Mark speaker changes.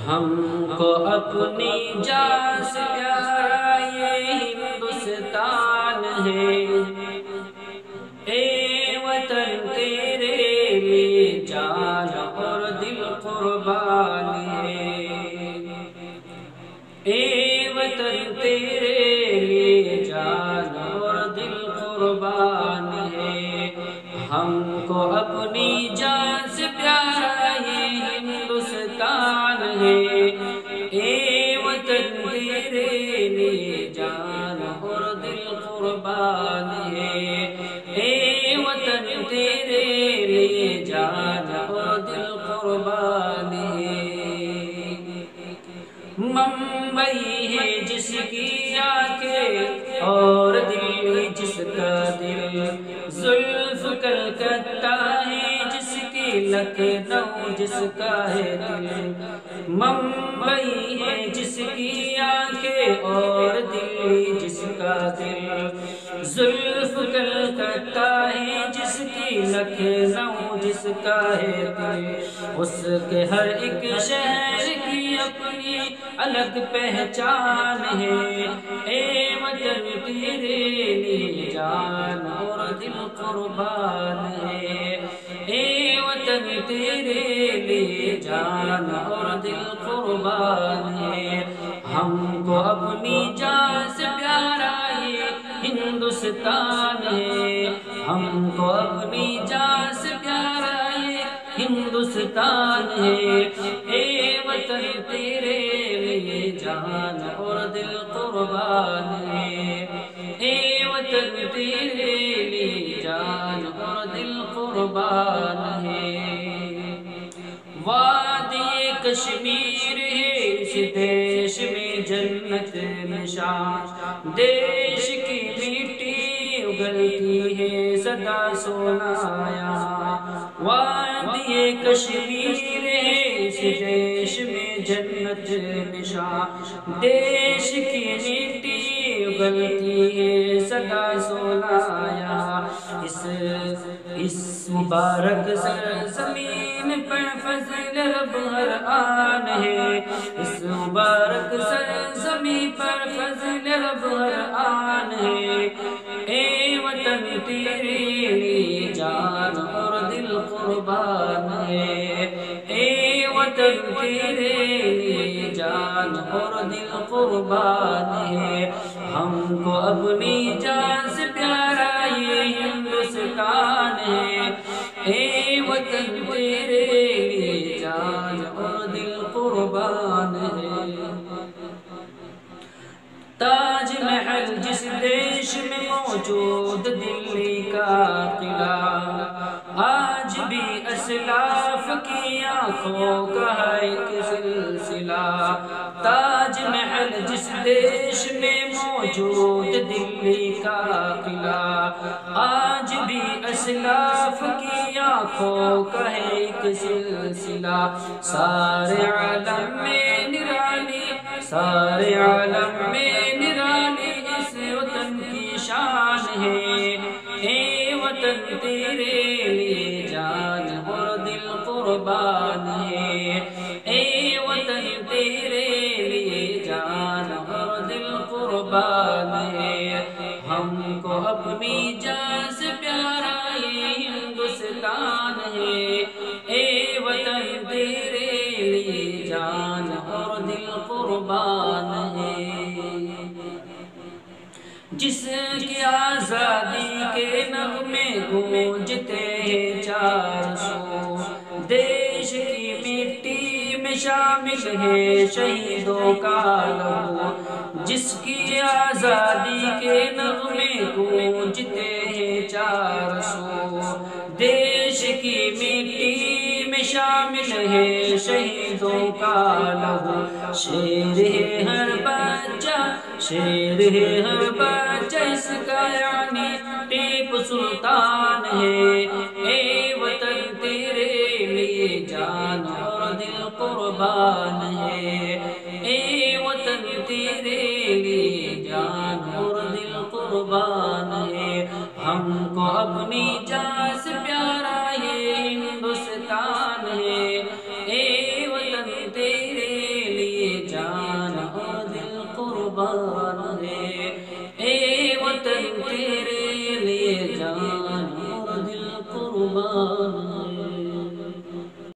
Speaker 1: ہم کو اپنی جان سے پیارا یہ ہندوستان ہے، اے وطن تیرے لیے جان اور دل قربان ہے، اے وطن تیرے لیے جان اور دل قربان ہے، ہم کو اپنی جان سے پیارا یہ ہندوستان ہے، اے وطن تیرے لیے جان اور دل قربان ہے، اے وطن تیرے لیے جان اور دل قربان ہے۔ ممبئی ہے جس کی آنکھیں اور دلی جس کا دل، زلف کلکتہ ہے جس کی لکھنؤ جس کا ہے دل، ممبئی ہے جس کی آنکھیں اور دلی جس کا دل، زلف کلکتہ ہے جس کی لکھنؤ جس کا ہے دل، اس کے ہر ایک شہر کی اپنی الگ پہچان ہے، اے وطن تیرے لیے جان اور دل قربان ہے، اے وطن تیرے لیے جان اور دل قربان ہے، ہم کو اپنی جان سے پیارا یہ ہندوستان ہے، ہم کو اپنی جان سے پیارا یہ ہندوستان ہے، اے وطن تیرے لیے جان اور دل قربان ہے، اے وطن تیرے لیے جان اور دل قربان ہے۔ وادی کشمیر ہے اس دیش میں جنت نشان، دیش کی مٹی اگلتی ہے سدا سونا یہاں، وادی کشمیر ہے اس دیش میں جنت نشان، دیش کی مٹی اگلتی ہے سدا سونا یہاں، اس مبارک سرزمین پر فضل رب ہر آن ہے، اس مبارک سرزمین پر فضل رب ہر آن ہے، اے وطن تیرے لیے جان اور دل قربان ہے، اے وطن تیرے لیے جان اور دل قربان ہے، ہم کو اپنی جان سے پیارا یہ ہندوستان ہے، اے وطن تیرے لیے جان اور دل قربان ہے۔ تاج محل جس دیش میں موجود دلی کا قلعہ، آج بھی اسلاف کی آنکھوں کا ہے ایک سلسلہ، تاج محل جس دیش میں موجود دلی کا قلعہ، آج بھی اسلاف کی آنکھوں کا ہے ایک سلسلہ، سارے عالم میں نرالی، سارے عالم میں نرالی اس وطن کی شان ہے، اے وطن تیرے لیے جان اور دل قربان ہے، اے وطن تیرے لیے جان اور دل قربان ہے، ہم کو اپنی جان سے پیارا یہ ہندوستان ہے، اے وطن تیرے لیے جان اور دل قربان ہے۔ جس کی آزادی کے نغمے گونجتے ہیں 400، دیش کی مٹی میں شامل ہے شہیدوں کا لہو، جس کی آزادی کے نغمے گونجتے ہیں 400، دیش کی مٹی میں شامل ہے شہیدوں کا لہو، شیر ہے ہر بچہ، شیر ہے ہر بچہ اس کا یعنی ٹیپو سلطان ہے، اے وطن تیرے لیے جان اور دل قربان ہے، اے وطن تیرے لیے جان اور دل قربان ہے، ہم کو اپنی جان سے پیارا یہ ہندوستان ہے، اے وطن تیرے وطن کے